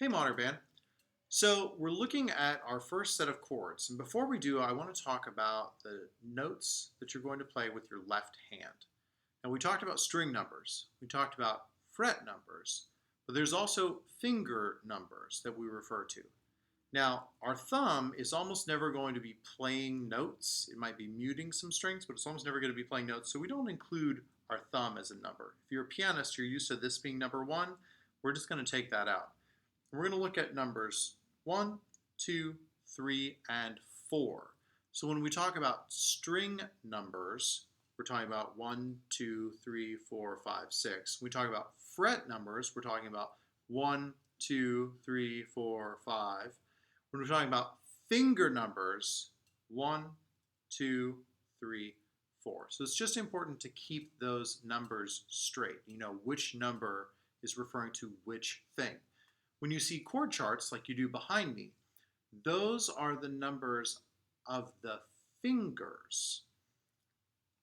Hey Modern Band. So we're looking at our first set of chords. And before we do, I want to talk about the notes that you're going to play with your left hand. Now we talked about string numbers. We talked about fret numbers. But there's also finger numbers that we refer to. Now our thumb is almost never going to be playing notes. It might be muting some strings, but it's almost never going to be playing notes. So we don't include our thumb as a number. If you're a pianist, you're used to this being number one. We're just going to take that out. We're going to look at numbers 1, 2, 3, and 4. So when we talk about string numbers, we're talking about 1, 2, 3, 4, 5, 6. When we talk about fret numbers, we're talking about 1, 2, 3, 4, 5. When we're talking about finger numbers, 1, 2, 3, 4. So it's just important to keep those numbers straight. You know which number is referring to which thing. When you see chord charts like you do behind me, those are the numbers of the fingers.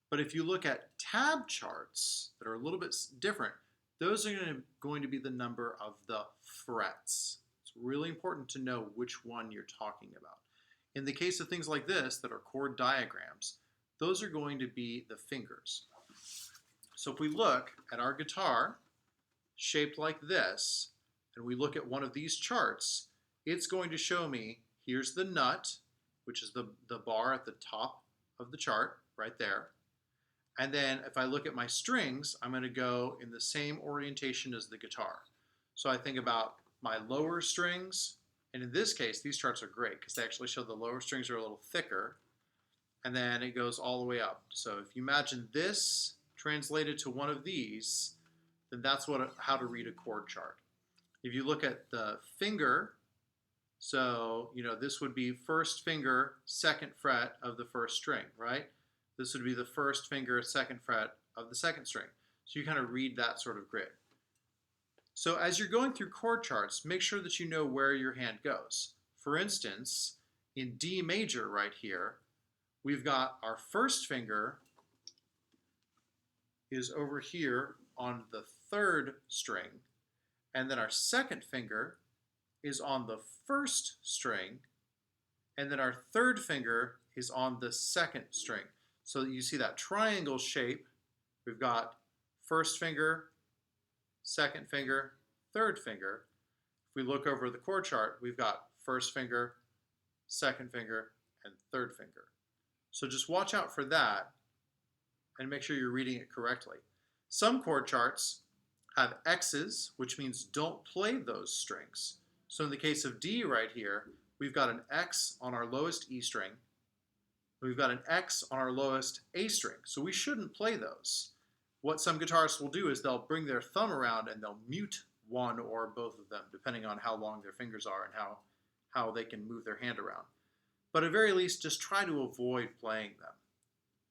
But if you look at tab charts that are a little bit different, those are going to be the number of the frets. It's really important to know which one you're talking about. In the case of things like this that are chord diagrams, those are going to be the fingers. So if we look at our guitar shaped like this, and we look at one of these charts, it's going to show me, here's the nut, which is the bar at the top of the chart, right there. And then if I look at my strings, I'm going to go in the same orientation as the guitar. So I think about my lower strings, and in this case, these charts are great because they actually show the lower strings are a little thicker, and then it goes all the way up. So if you imagine this translated to one of these, then that's how to read a chord chart. If you look at the finger, so this would be first finger, second fret of the first string, right? This would be the first finger, second fret of the second string. So you kind of read that sort of grid. So as you're going through chord charts, make sure that you know where your hand goes. For instance, in D major right here, we've got our first finger is over here on the third string. And then our second finger is on the first string, and then our third finger is on the second string. So you see that triangle shape. We've got first finger, second finger, third finger. If we look over the chord chart, we've got first finger, second finger, and third finger. So just watch out for that and make sure you're reading it correctly. Some chord charts have X's, which means don't play those strings. So in the case of D right here, we've got an X on our lowest E string. We've got an X on our lowest A string. So we shouldn't play those. What some guitarists will do is they'll bring their thumb around and they'll mute one or both of them, depending on how long their fingers are and how they can move their hand around. But at very least, just try to avoid playing them.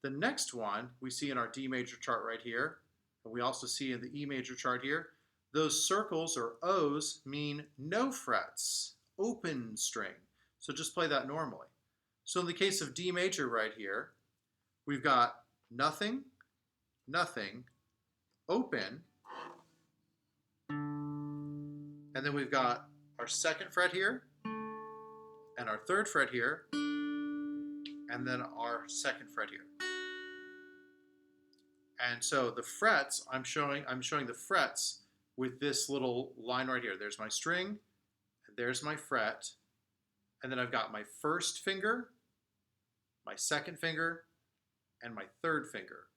The next one we see in our D major chart right here, and we also see in the E major chart here, those circles or O's mean no frets, open string. So just play that normally. So in the case of D major right here, we've got nothing, nothing, open, and then we've got our second fret here, and our third fret here, and then our second fret here. And so the frets, I'm showing the frets with this little line right here. There's my string, and there's my fret, and then I've got my first finger, my second finger, and my third finger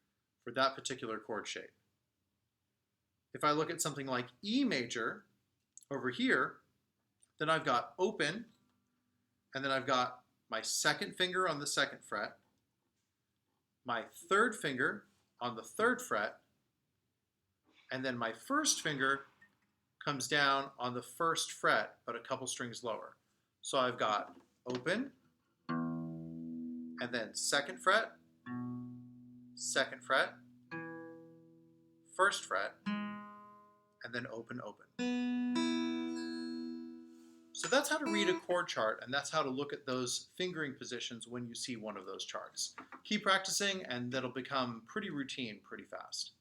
for that particular chord shape. If I look at something like E major over here, then I've got open, and then I've got my second finger on the second fret, my third finger on the third fret, and then my first finger comes down on the first fret, but a couple strings lower. So I've got open, and then second fret, first fret, and then open, open. So that's how to read a chord chart, and that's how to look at those fingering positions when you see one of those charts. Keep practicing, and that'll become pretty routine pretty fast.